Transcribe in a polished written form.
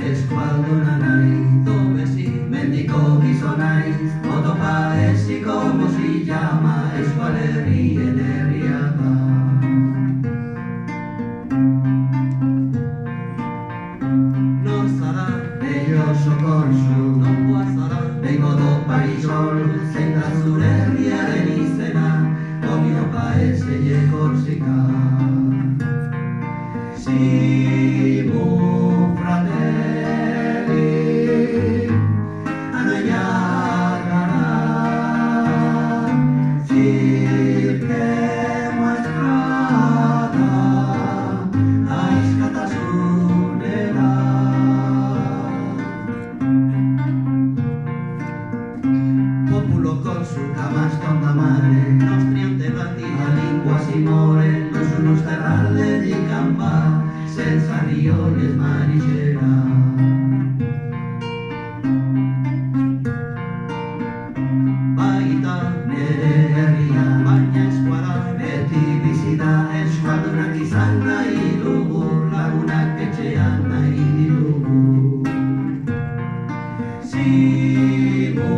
Eskualduna naiz, dobezi, mendiko gizon naiz, motopa eziko mozillama, eskualerrien herria da. Nor zara, bello sokorzu, nongoa zara, behingo do parisol, zein da zure herriaren izena, omiopa ezeie korsika. Simu fratelli, Simore, non sono sterralle di campa, senza rione e maricera. Baita nere herria, baina eskuara, beti bizita, eskuadunak izan nahi dugu, lagunak etxean nahi ditugu. Simu